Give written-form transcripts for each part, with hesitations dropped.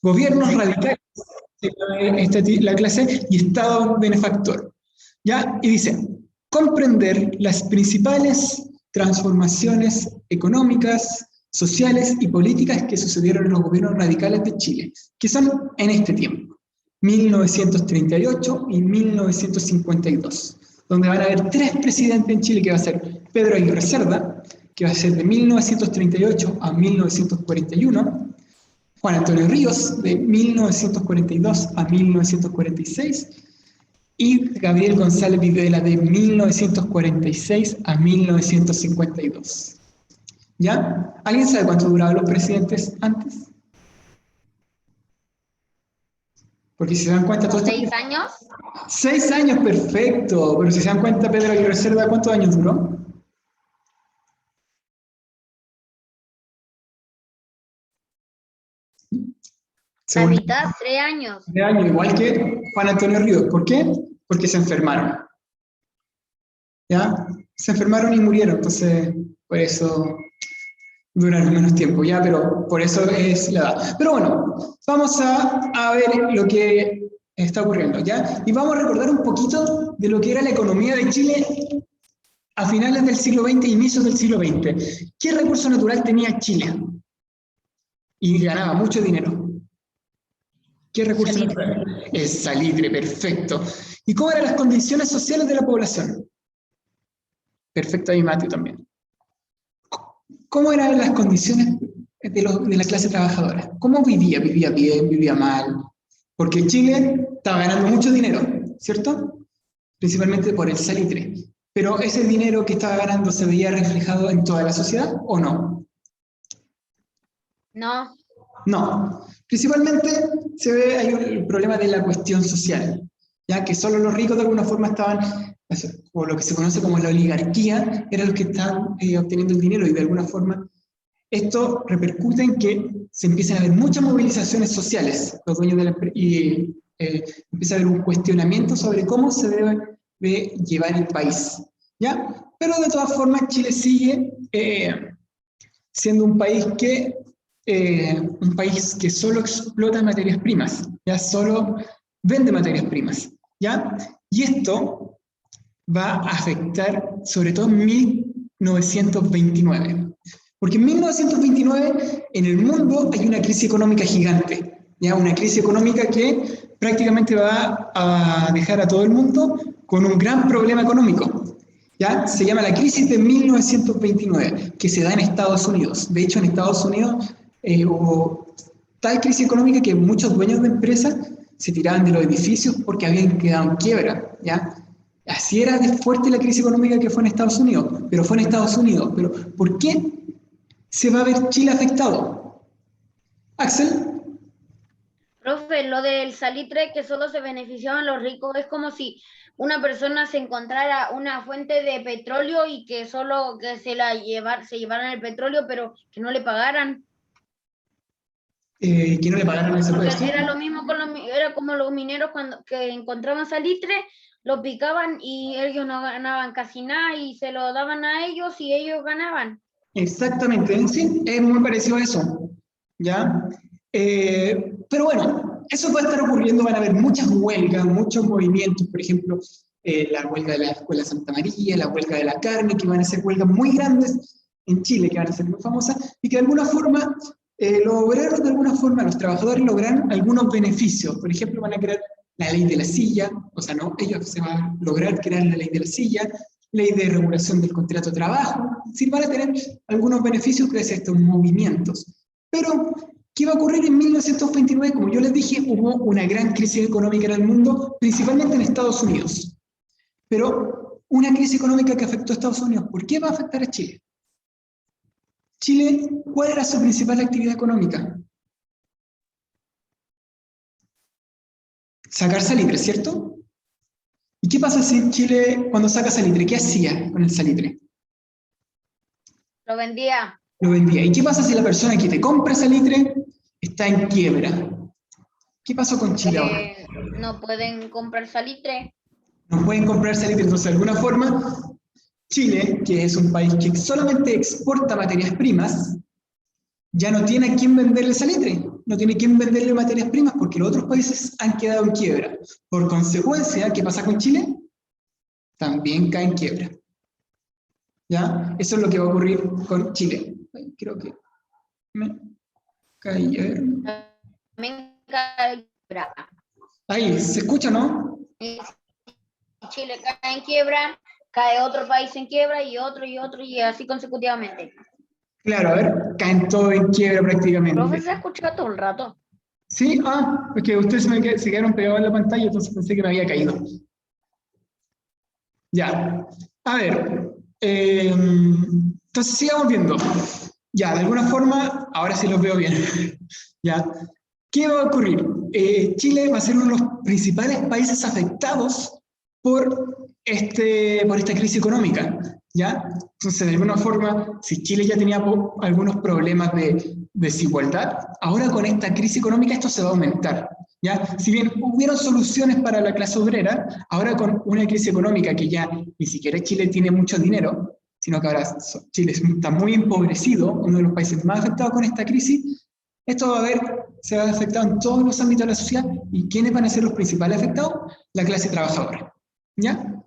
Gobiernos radicales, la clase, y Estado benefactor. ¿Ya? Y dice, comprender las principales transformaciones económicas, sociales y políticas que sucedieron en los gobiernos radicales de Chile, que son en este tiempo, 1938 y 1952, donde van a haber tres presidentes en Chile, que va a ser Pedro Aguirre Cerda, que va a ser de 1938 a 1941, Juan Antonio Ríos, de 1942 a 1946, y Gabriel González Videla, de 1946 a 1952. ¿Ya? ¿Alguien sabe cuánto duraban los presidentes antes? Porque si se dan cuenta... ¿Como 6 años? 6 años, perfecto. Pero si se dan cuenta, Pedro Aguirre Cerda, ¿cuántos años duró? La mitad, 3 años. 3 años, igual que Juan Antonio Ríos. ¿Por qué? Porque se enfermaron. ¿Ya? Se enfermaron y murieron, entonces por eso duran menos tiempo, ¿ya? Pero por eso es la edad. Pero bueno, vamos a ver lo que está ocurriendo, ¿ya? Y vamos a recordar un poquito de lo que era la economía de Chile a finales del siglo XX e inicios del siglo XX. ¿Qué recurso natural tenía Chile? Y ganaba mucho dinero. ¿Qué recurso natural? El salitre, perfecto. ¿Y cómo eran las condiciones sociales de la población? Perfecto, ahí Mateo también. ¿Cómo eran las condiciones de la clase trabajadora? ¿Cómo vivía? ¿Vivía bien? ¿Vivía mal? Porque Chile estaba ganando mucho dinero, ¿cierto? Principalmente por el salitre. Pero ese dinero que estaba ganando, ¿se veía reflejado en toda la sociedad o no? No. No. Principalmente se ve ahí el problema de la cuestión social, ya que solo los ricos de alguna forma estaban, o lo que se conoce como la oligarquía, eran los que estaban obteniendo el dinero, y de alguna forma esto repercute en que se empiezan a ver muchas movilizaciones sociales, los dueños de la y empieza a haber un cuestionamiento sobre cómo se debe de llevar el país, ¿ya? Pero de todas formas Chile sigue siendo un país que solo explota materias primas, ya solo vende materias primas, ¿ya? Y esto va a afectar sobre todo en 1929. Porque en 1929 en el mundo hay una crisis económica gigante, ¿ya? Una crisis económica que prácticamente va a dejar a todo el mundo con un gran problema económico, ¿ya? Se llama la crisis de 1929, que se da en Estados Unidos. De hecho, en Estados Unidos hubo tal crisis económica que muchos dueños de empresas se tiraban de los edificios porque habían quedado en quiebra, ¿ya? Así era de fuerte la crisis económica que fue en Estados Unidos, pero fue en Estados Unidos. Pero ¿por qué se va a ver Chile afectado? Axel. Profe, lo del salitre que solo se beneficiaban los ricos, es como si una persona se encontrara una fuente de petróleo y que solo que se llevaran el petróleo, pero que no le pagaran. Que no le pagaron ese Porque puesto. era lo mismo era como los mineros que encontraban salitre, lo picaban y ellos no ganaban casi nada y se lo daban a ellos y ellos ganaban. Exactamente, sí, es muy parecido a eso, ¿ya? Pero bueno, eso va a estar ocurriendo, van a haber muchas huelgas, muchos movimientos, por ejemplo, la huelga de la Escuela Santa María, la huelga de la carne, que van a ser huelgas muy grandes en Chile, que van a ser muy famosas, y que de alguna forma, los obreros, de alguna forma, los trabajadores logran algunos beneficios. Por ejemplo, van a crear la ley de la silla, o sea, no, ellos se van a lograr crear la ley de la silla, ley de regulación del contrato de trabajo, es decir, van a tener algunos beneficios gracias a estos movimientos. Pero, ¿qué va a ocurrir en 1929? Como yo les dije, hubo una gran crisis económica en el mundo, principalmente en Estados Unidos. Pero una crisis económica que afectó a Estados Unidos, ¿por qué va a afectar a Chile? Chile, ¿cuál era su principal actividad económica? Sacar salitre, ¿cierto? ¿Y qué pasa si Chile, cuando saca salitre, qué hacía con el salitre? Lo vendía. Lo vendía. ¿Y qué pasa si la persona que te compra salitre está en quiebra? ¿Qué pasó con Chile ahora? No pueden comprar salitre. No pueden comprar salitre, entonces de alguna forma Chile, que es un país que solamente exporta materias primas, ya no tiene a quién venderle salitre, no tiene a quién venderle materias primas porque los otros países han quedado en quiebra. Por consecuencia, ¿qué pasa con Chile? También cae en quiebra. ¿Ya? Eso es lo que va a ocurrir con Chile. Creo que me caí. A ver. También cae en quiebra. Ahí, ¿se escucha, no? Chile cae en quiebra, cae otro país en quiebra y otro y así consecutivamente. Claro, a ver, caen todos en quiebra prácticamente. Profe, ¿se escucha todo el rato? Sí, es que ustedes se quedaron pegados en la pantalla, entonces pensé que me había caído. Ya, a ver, entonces sigamos viendo. Ya, de alguna forma, ahora sí los veo bien. Ya, ¿qué va a ocurrir? Chile va a ser uno de los principales países afectados por esta crisis económica, ¿ya? Entonces, de alguna forma, si Chile ya tenía algunos problemas de desigualdad, ahora con esta crisis económica esto se va a aumentar, ¿ya? Si bien hubieron soluciones para la clase obrera, ahora con una crisis económica que ya ni siquiera Chile tiene mucho dinero, sino que ahora Chile está muy empobrecido, uno de los países más afectados con esta crisis, esto se va a afectar en todos los ámbitos de la sociedad. ¿Y quiénes van a ser los principales afectados? La clase trabajadora, ¿ya?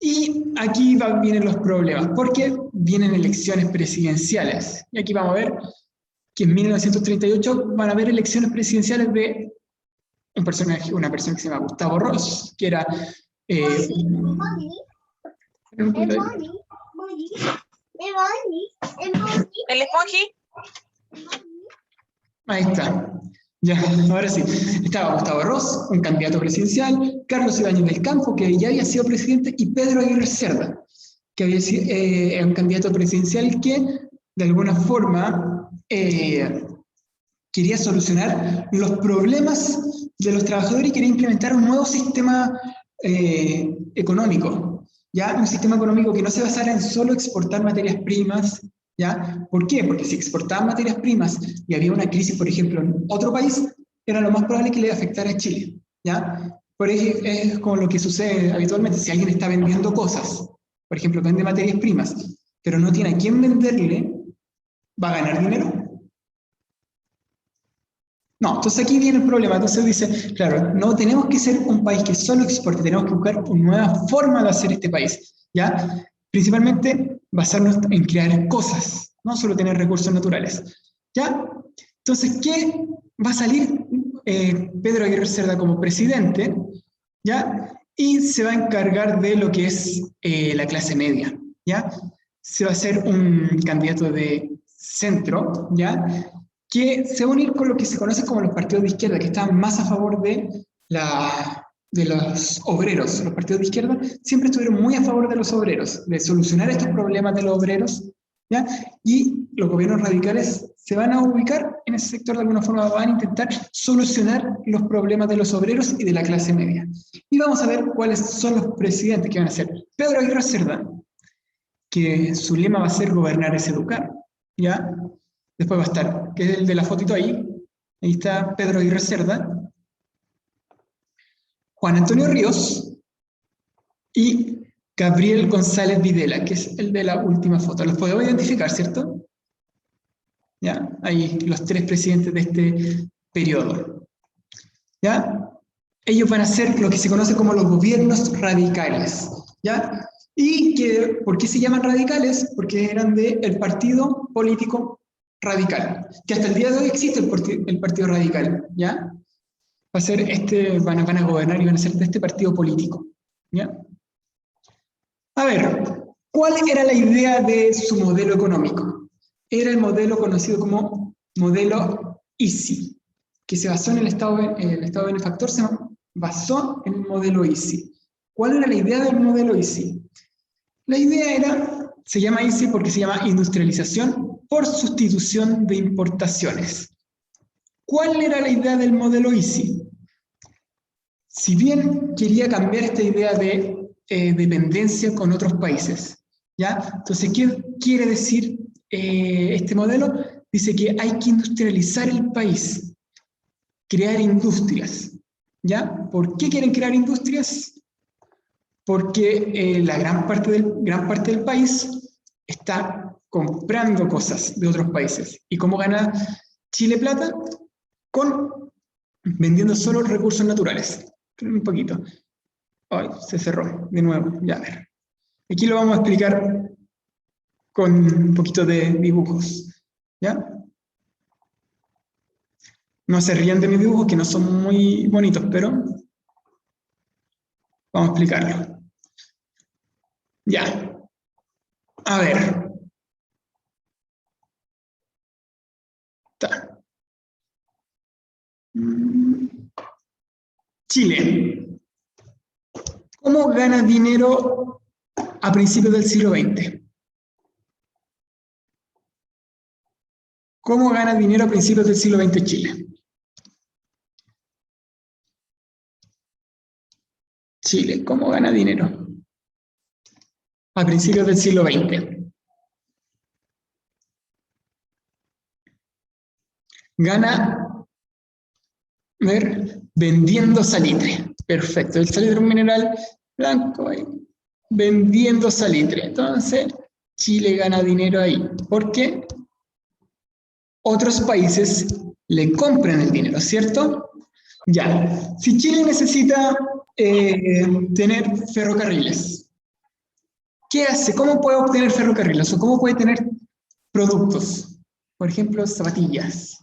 Y aquí vienen los problemas, porque vienen elecciones presidenciales. Y aquí vamos a ver que en 1938 van a haber elecciones presidenciales de una persona que se llama Gustavo Ross, que era... ¿El esponji? Ahí está. Ya, ahora sí. Estaba Gustavo Ross, un candidato presidencial, Carlos Ibáñez del Campo, que ya había sido presidente, y Pedro Aguirre Cerda, que había sido un candidato presidencial que, de alguna forma, quería solucionar los problemas de los trabajadores y quería implementar un nuevo sistema económico. ¿Ya? Un sistema económico que no se basara en solo exportar materias primas, ¿ya? ¿Por qué? Porque si exportaban materias primas y había una crisis, por ejemplo, en otro país, era lo más probable que le afectara a Chile, ¿ya? Por ejemplo, es como lo que sucede habitualmente. Si alguien está vendiendo cosas, por ejemplo, vende materias primas, pero no tiene a quién venderle, ¿va a ganar dinero? No, entonces aquí viene el problema. Entonces dice, claro, no tenemos que ser un país que solo exporte, tenemos que buscar una nueva forma de hacer este país, ¿ya? Principalmente basarnos en crear cosas, no solo tener recursos naturales, ¿ya? Entonces, ¿qué va a salir Pedro Aguirre Cerda como presidente, ¿ya? Y se va a encargar de lo que es la clase media, ¿ya? Se va a ser un candidato de centro, ¿ya? Que se va a unir con lo que se conoce como los partidos de izquierda, que están más a favor de los obreros. Los partidos de izquierda siempre estuvieron muy a favor de los obreros, de solucionar estos problemas de los obreros, ¿ya? Y los gobiernos radicales se van a ubicar en ese sector de alguna forma, van a intentar solucionar los problemas de los obreros y de la clase media. Y vamos a ver cuáles son los presidentes que van a ser. Pedro Aguirre Cerda, que su lema va a ser gobernar es educar, ¿ya? Después va a estar, que es el de la fotito ahí está Pedro Aguirre Cerda, Juan Antonio Ríos y Gabriel González Videla, que es el de la última foto. Los podemos identificar, ¿cierto? ¿Ya? Ahí los tres presidentes de este periodo. ¿Ya? Ellos van a ser lo que se conoce como los gobiernos radicales. ¿Ya? ¿Por qué se llaman radicales? Porque eran del partido político radical, que hasta el día de hoy existe el partido radical, ¿ya? Van a gobernar y van a ser de este partido político, ¿ya? A ver, ¿cuál era la idea de su modelo económico? Era el modelo conocido como modelo ISI, que se basó en el Estado benefactor, se basó en el modelo ISI. ¿Cuál era la idea del modelo ISI? La idea se llama ISI porque se llama industrialización por sustitución de importaciones. ¿Cuál era la idea del modelo ISI? Si bien quería cambiar esta idea de dependencia con otros países, ¿ya? Entonces, ¿qué quiere decir este modelo? Dice que hay que industrializar el país, crear industrias, ¿ya? ¿Por qué quieren crear industrias? Porque gran parte del país está comprando cosas de otros países. ¿Y cómo gana Chile plata? Vendiendo solo recursos naturales. Un poquito. Ay, se cerró de nuevo. Ya a ver. Aquí lo vamos a explicar con un poquito de dibujos. ¿Ya? No se rían de mis dibujos, que no son muy bonitos, pero vamos a explicarlo. Ya. A ver. Ta. Chile. ¿Cómo gana dinero a principios del siglo XX? ¿Cómo gana dinero a principios del siglo XX Chile? Chile, ¿cómo gana dinero a principios del siglo XX? Gana, a ver, vendiendo salitre. Perfecto, el salitre es un mineral blanco ahí. Vendiendo salitre. Entonces, Chile gana dinero ahí. ¿Por qué? Otros países le compran el dinero, ¿cierto? Ya. Si Chile necesita tener ferrocarriles, ¿qué hace? ¿Cómo puede obtener ferrocarriles? ¿O cómo puede tener productos? Por ejemplo, zapatillas.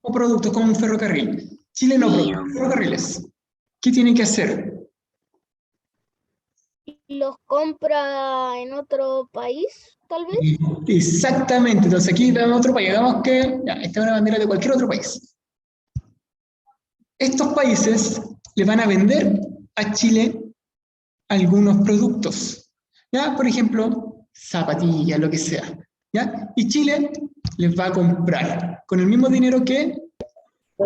O productos como un ferrocarril. Chile no produce ferrocarriles. ¿Qué tiene que hacer? ¿Los compra en otro país, tal vez? Exactamente. Entonces aquí tenemos otro país. Digamos que ya, esta es una bandera de cualquier otro país. Estos países le van a vender a Chile algunos productos. ¿Ya? Por ejemplo, zapatillas, lo que sea. ¿Ya? Y Chile les va a comprar con el mismo dinero que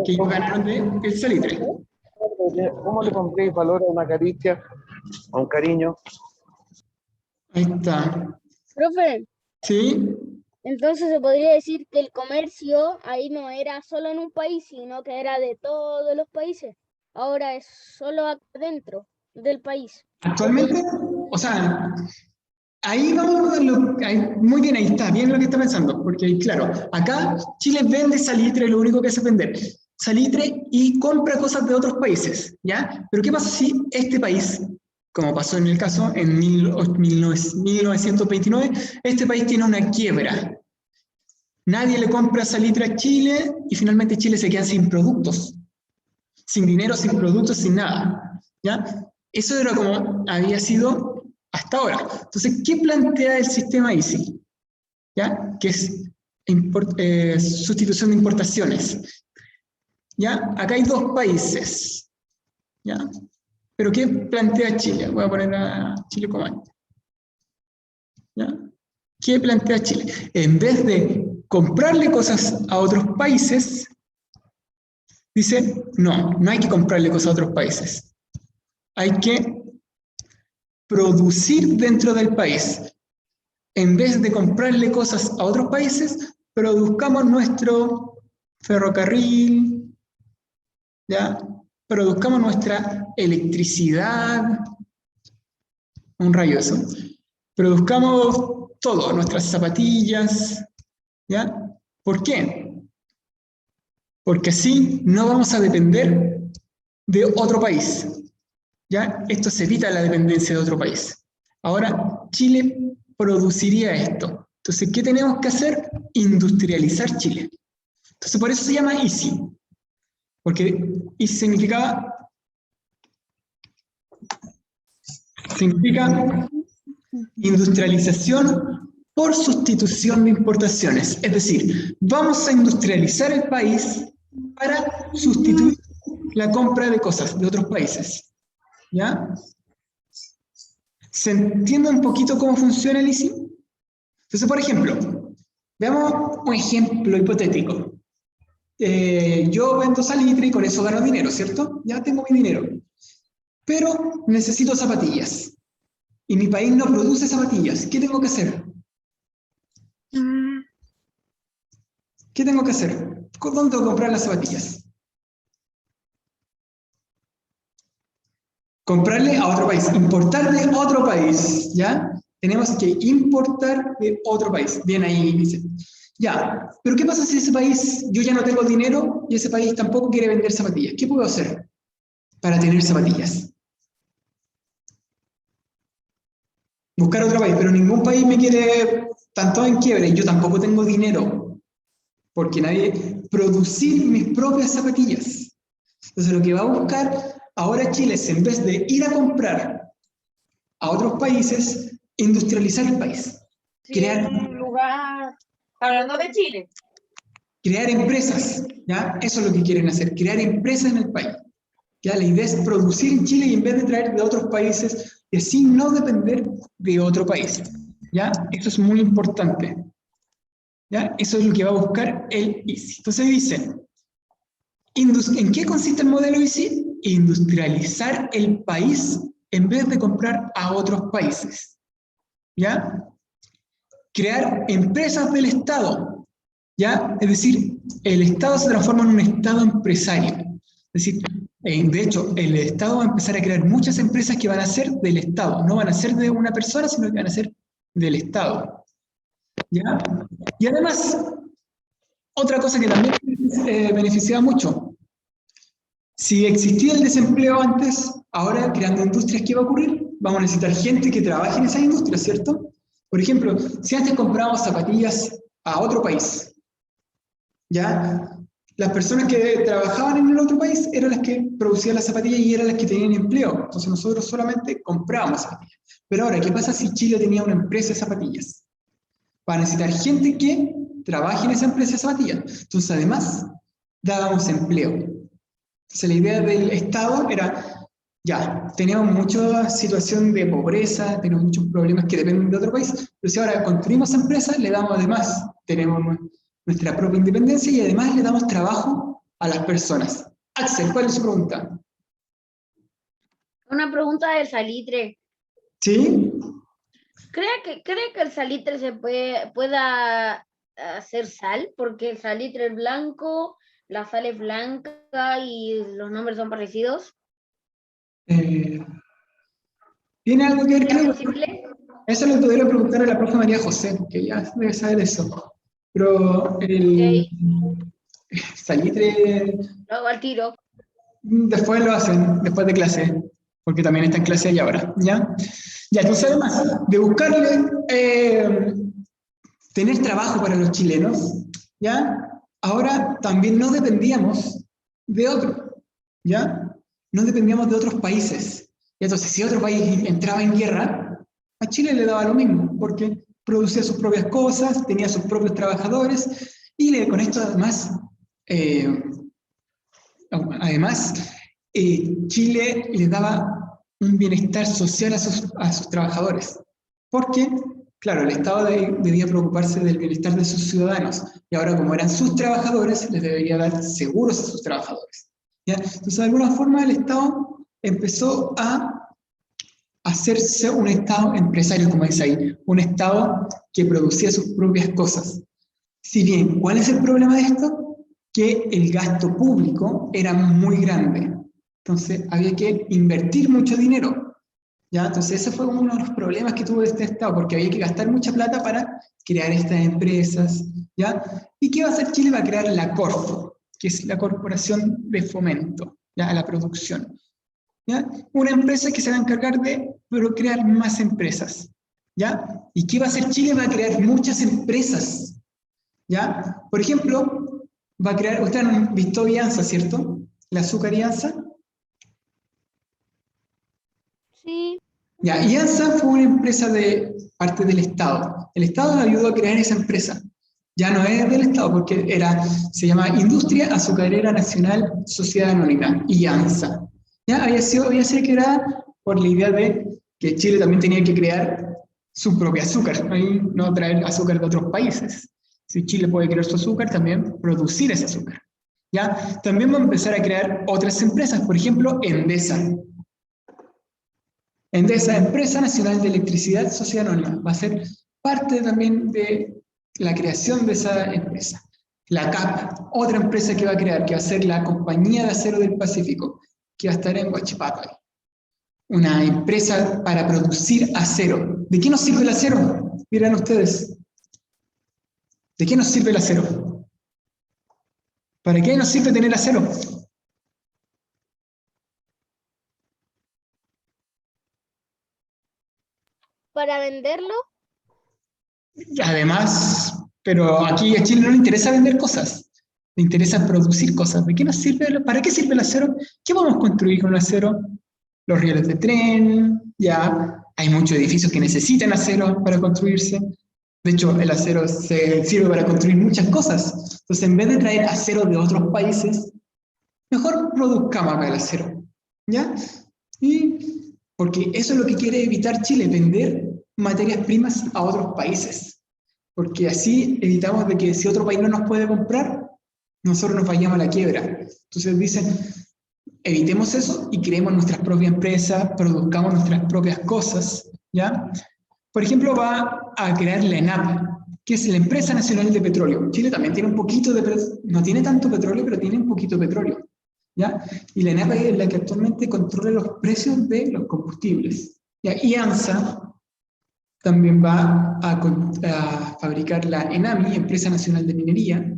ellos ganaron del salitre. ¿Cómo le pondréis valor a una caricia, a un cariño? Ahí está. Profe, ¿Sí? entonces se podría decir que el comercio ahí no era solo en un país, sino que era de todos los países. Ahora es solo acá dentro del país. Actualmente, o sea, ahí vamos, muy bien, ahí está, bien lo que está pensando, porque claro, acá Chile vende salitre, lo único que hace es vender salitre y compra cosas de otros países, ¿ya? Pero ¿qué pasa si este país, como pasó en el caso en 1929, este país tiene una quiebra? Nadie le compra salitre a Chile y finalmente Chile se queda sin productos, sin dinero, sin productos, sin nada, ¿ya? Eso era como había sido hasta ahora. Entonces, ¿qué plantea el sistema ICI? ¿Ya? Que es sustitución de importaciones. ¿Ya? Acá hay dos países. ¿Ya? Pero ¿qué plantea Chile? Voy a poner a Chile como antes. ¿Ya? ¿Qué plantea Chile? En vez de comprarle cosas a otros países, dice, no hay que comprarle cosas a otros países. Hay que producir dentro del país. En vez de comprarle cosas a otros países, produzcamos nuestro ferrocarril, ¿ya? Produzcamos nuestra electricidad, un rayo eso. Produzcamos todo, nuestras zapatillas, ¿ya? ¿Por qué? Porque así no vamos a depender de otro país, ¿ya? Esto se evita la dependencia de otro país. Ahora, Chile produciría esto. Entonces, ¿qué tenemos que hacer? Industrializar Chile. Entonces, por eso se llama ICI. Porque ICI significa industrialización por sustitución de importaciones. Es decir, vamos a industrializar el país para sustituir la compra de cosas de otros países. ¿Ya? ¿Se entiende un poquito cómo funciona el ICI? Entonces, por ejemplo, veamos un ejemplo hipotético. Yo vendo salitre y con eso gano dinero, ¿cierto? Ya tengo mi dinero. Pero necesito zapatillas. Y mi país no produce zapatillas. ¿Qué tengo que hacer? ¿Qué tengo que hacer? ¿Dónde tengo que comprar las zapatillas? Comprarle a otro país, importar de otro país, ¿ya? tenemos que importar de otro país. Bien ahí, dice. Ya, pero ¿qué pasa si ese país, yo ya no tengo dinero y ese país tampoco quiere vender zapatillas? ¿Qué puedo hacer para tener zapatillas? Buscar otro país, pero ningún país me quiere, tanto en quiebra, y yo tampoco tengo dinero, porque nadie, producir mis propias zapatillas. Entonces lo que va a buscar ahora Chile es, en vez de ir a comprar a otros países, industrializar el país. Sí, en un lugar, hablando de Chile. Crear empresas, ¿ya? Eso es lo que quieren hacer, crear empresas en el país. ¿Ya? La idea es producir en Chile y en vez de traer de otros países, y así no depender de otro país. ¿Ya? Eso es muy importante. ¿Ya? Eso es lo que va a buscar el ICI. Entonces dice, ¿en qué consiste el modelo ICI? Industrializar el país en vez de comprar a otros países. ¿Ya? Crear empresas del Estado. ¿Ya? Es decir, el Estado se transforma en un Estado empresario. Es decir, de hecho, el Estado va a empezar a crear muchas empresas que van a ser del Estado. No van a ser de una persona, sino que van a ser del Estado. ¿Ya? Y además, otra cosa que también beneficiaba mucho. Si existía el desempleo antes, ahora creando industrias, ¿qué va a ocurrir? Vamos a necesitar gente que trabaje en esas industrias, ¿cierto? Por ejemplo, si antes comprábamos zapatillas a otro país, ¿ya? Las personas que trabajaban en el otro país eran las que producían las zapatillas y eran las que tenían empleo. Entonces nosotros solamente comprábamos zapatillas. Pero ahora, ¿qué pasa si Chile tenía una empresa de zapatillas? Va a necesitar gente que trabaje en esa empresa de zapatillas. Entonces, además, dábamos empleo. Entonces, la idea del Estado era, ya, tenemos mucha situación de pobreza, tenemos muchos problemas que dependen de otro país, pero si ahora construimos empresas, le damos además, tenemos nuestra propia independencia y además le damos trabajo a las personas. Axel, ¿cuál es su pregunta? Una pregunta del salitre. ¿Sí? ¿Cree que el salitre se pueda hacer sal? Porque el salitre es blanco, la sal es blanca y los nombres son parecidos. ¿Tiene algo que ver, ¿Es creo? posible? Eso le podría preguntar a la profe María José, que ya debe saber eso. Pero el salitre, Lo hago al tiro. después lo hacen, después de clase, porque también está en clase ahí ahora, ¿ya? Ya, entonces además de buscarle tener trabajo para los chilenos, ¿ya? Ahora también no dependíamos de otro, ¿ya? No dependíamos de otros países. Y entonces, si otro país entraba en guerra, a Chile le daba lo mismo, porque producía sus propias cosas, tenía sus propios trabajadores, y con esto Chile le daba un bienestar social a sus trabajadores, porque, claro, el Estado debía preocuparse del bienestar de sus ciudadanos, y ahora como eran sus trabajadores, les debería dar seguros a sus trabajadores. ¿Ya? Entonces, de alguna forma, el Estado empezó a hacerse un Estado empresario, como dice ahí, un Estado que producía sus propias cosas. Si bien, ¿cuál es el problema de esto? Que el gasto público era muy grande. Entonces, había que invertir mucho dinero. ¿Ya? Entonces, ese fue uno de los problemas que tuvo este Estado, porque había que gastar mucha plata para crear estas empresas. ¿Ya? ¿Y qué va a hacer Chile? Va a crear la Corfo, que es la Corporación de Fomento, ¿ya? A la producción. ¿Ya? Una empresa que se va a encargar de crear más empresas. ¿Ya? ¿Y qué va a hacer Chile? Va a crear muchas empresas. ¿Ya? Por ejemplo, va a crear, ustedes han visto Iansa, ¿cierto? La azúcar Iansa. Sí. Ya, Iansa fue una empresa de parte del Estado. El Estado ayudó a crear esa empresa. Ya no es del Estado, porque se llama Industria Azucarera Nacional Sociedad Anónima, Iansa. Ya había sido creada por la idea de que Chile también tenía que crear su propio azúcar, no traer azúcar de otros países. Si Chile puede crear su azúcar, también producir ese azúcar. ¿Ya? También va a empezar a crear otras empresas, por ejemplo, Endesa. Endesa, Empresa Nacional de Electricidad Sociedad Anónima, va a ser parte también de la creación de esa empresa. La CAP, otra empresa que va a crear, que va a ser la Compañía de Acero del Pacífico, que va a estar en Huachipato. una empresa para producir acero. ¿De qué nos sirve el acero? Miren ustedes. ¿De qué nos sirve el acero? ¿Para qué nos sirve tener acero? Para venderlo, Además, pero aquí a Chile no le interesa vender cosas, le interesa producir cosas. ¿De qué nos sirve? ¿Para qué sirve el acero? ¿Qué podemos construir con el acero? Los rieles de tren, ya hay muchos edificios que necesitan acero para construirse. De hecho, el acero se sirve para construir muchas cosas. Entonces, en vez de traer acero de otros países, mejor produzcamos acá el acero, ¿ya? Y porque eso es lo que quiere evitar Chile, vender materias primas a otros países. Porque así evitamos de que si otro país no nos puede comprar, nosotros nos vayamos a la quiebra. Entonces dicen, evitemos eso y creemos nuestras propias empresas, produzcamos nuestras propias cosas, ¿ya? Por ejemplo, va a crear la ENAP, que es la Empresa Nacional de Petróleo. Chile también tiene un poquito de, no tiene tanto petróleo, pero tiene un poquito de petróleo, ¿ya? Y la ENAP es la que actualmente controla los precios de los combustibles, ¿ya? Y ANSA también va a fabricar la ENAMI, Empresa Nacional de Minería,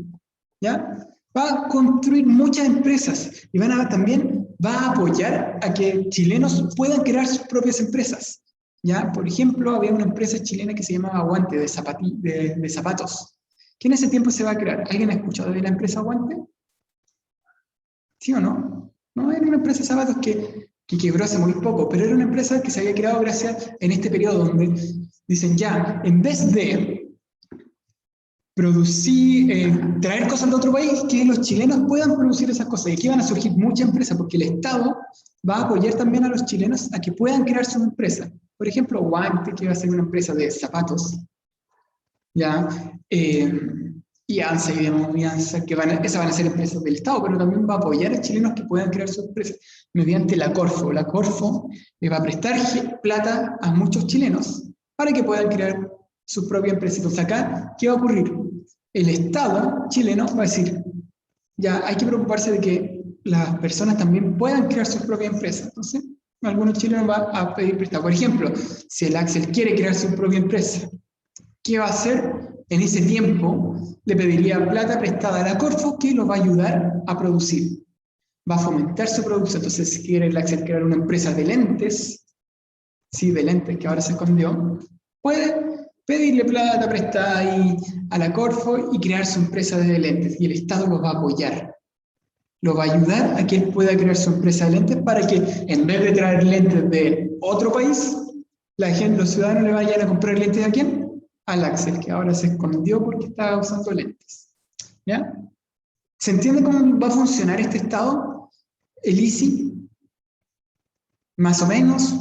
¿ya? Va a construir muchas empresas y también va a apoyar a que chilenos puedan crear sus propias empresas, ¿ya? Por ejemplo, había una empresa chilena que se llamaba Aguante, de zapatos, que en ese tiempo se va a crear. ¿Alguien ha escuchado de la empresa Aguante? ¿Sí o no? No, era una empresa de zapatos que quebró hace muy poco, pero era una empresa que se había creado gracias en este periodo donde dicen ya, en vez de producir, traer cosas de otro país, que los chilenos puedan producir esas cosas. Y aquí van a surgir muchas empresas, porque el Estado va a apoyar también a los chilenos a que puedan crear sus empresas. Por ejemplo, Guante, que va a ser una empresa de zapatos, ¿ya? Y ANSA y Demovianza, esas van a ser empresas del Estado, pero también va a apoyar a chilenos que puedan crear sus empresas mediante la Corfo. La Corfo le va a prestar plata a muchos chilenos para que puedan crear su propia empresa. Entonces acá, ¿qué va a ocurrir? El Estado chileno va a decir, ya hay que preocuparse de que las personas también puedan crear sus propias empresas. Entonces, algunos chilenos van a pedir prestado. Por ejemplo, si el Axel quiere crear su propia empresa, ¿qué va a hacer? En ese tiempo le pediría plata prestada a la Corfo que lo va a ayudar a producir. Va a fomentar su producción. Entonces, si quiere el Axel crear una empresa de lentes, sí, de lentes, que ahora se escondió, puede pedirle plata prestada ahí a la Corfo y crear su empresa de lentes. Y el Estado lo va a apoyar. Lo va a ayudar a que él pueda crear su empresa de lentes para que, en vez de traer lentes de otro país, los ciudadanos le vayan a comprar lentes a quién? Al Axel, que ahora se escondió porque estaba usando lentes. ¿Ya? ¿Se entiende cómo va a funcionar este Estado? El ICI, más o menos.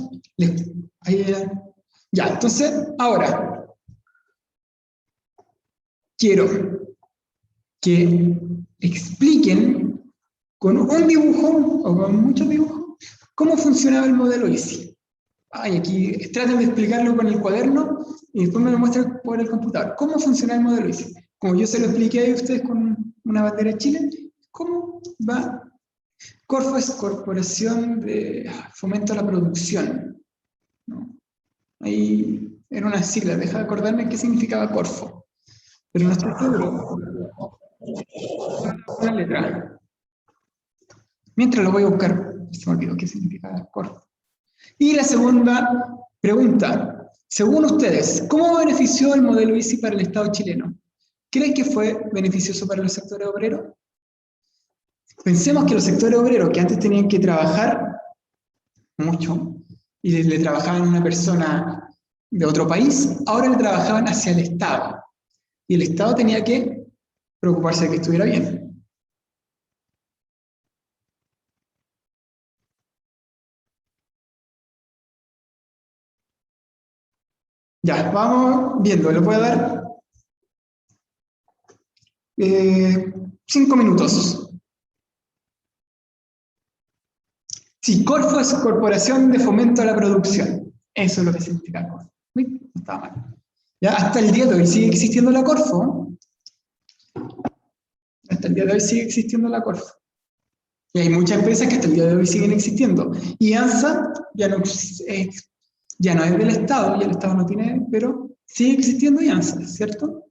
Ya, entonces, ahora, quiero que expliquen con un dibujo, o con muchos dibujos, cómo funcionaba el modelo ICI. Aquí traten de explicarlo con el cuaderno y después me lo muestran por el computador. ¿Cómo funciona el modelo ICI? Como yo se lo expliqué a ustedes con una bandera de Chile, ¿cómo va? Corfo es Corporación de Fomento a la Producción, ¿no? Ahí era una sigla, deja de acordarme qué significaba Corfo, pero no estoy seguro. Una letra. Mientras lo voy a buscar, se me olvidó qué significaba Corfo. Y la segunda pregunta, según ustedes, ¿cómo benefició el modelo ICI para el Estado chileno? ¿Creen que fue beneficioso para los sectores obreros? Pensemos que los sectores obreros, que antes tenían que trabajar mucho, y le trabajaban a una persona de otro país, ahora le trabajaban hacia el Estado. Y el Estado tenía que preocuparse de que estuviera bien. Ya, vamos viendo, lo puedo dar 5 minutos. Sí, Corfo es Corporación de Fomento a la Producción. Eso es lo que significa Corfo. No estaba mal. Ya, hasta el día de hoy sigue existiendo la Corfo. Hasta el día de hoy sigue existiendo la Corfo. Y hay muchas empresas que hasta el día de hoy siguen existiendo. Y ANSA ya no es del Estado, ya el Estado no tiene, pero sigue existiendo IANSA, ¿cierto?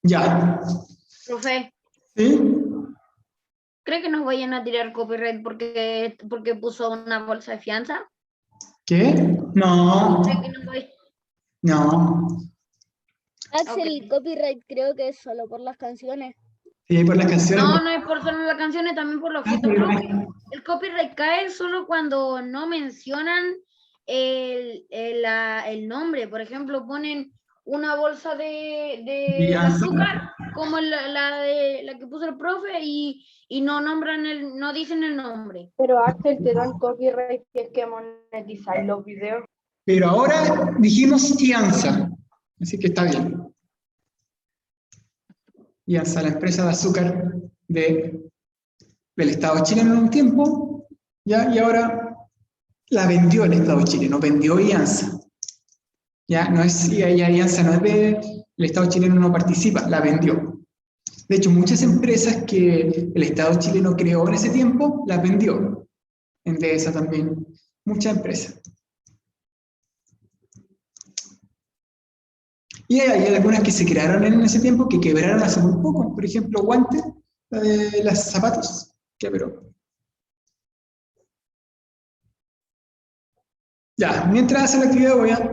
Ya. Profe, ¿Sí? ¿cree que nos vayan a tirar copyright porque puso una bolsa de fianza? ¿Qué? No, ¿Cree que nos vaya- no. Axel, Ok. el copyright creo que es solo por las canciones. Sí, por las canciones. No, no es por solo las canciones, también por los objetos, pero profe. El copyright cae solo cuando no mencionan el nombre. Por ejemplo, ponen una bolsa de IANSA. azúcar, como la que puso el profe, y no nombran no dicen el nombre. Pero Axel, te dan copyright si es que monetizáis los videos. Pero ahora dijimos IANSA, así que está bien. IANSA, la empresa de azúcar del Estado chileno en un tiempo, ¿ya? Y ahora la vendió el Estado chileno, vendió IANSA. Ya no es, ya IANSA no es del Estado chileno, no participa, la vendió. De hecho, muchas empresas que el Estado chileno creó en ese tiempo, las vendió. Endesa también, muchas empresas. Y hay algunas que se crearon en ese tiempo que quebraron hace muy poco. Por ejemplo, Guante, los zapatos, quebró. Ya, mientras hace la actividad voy a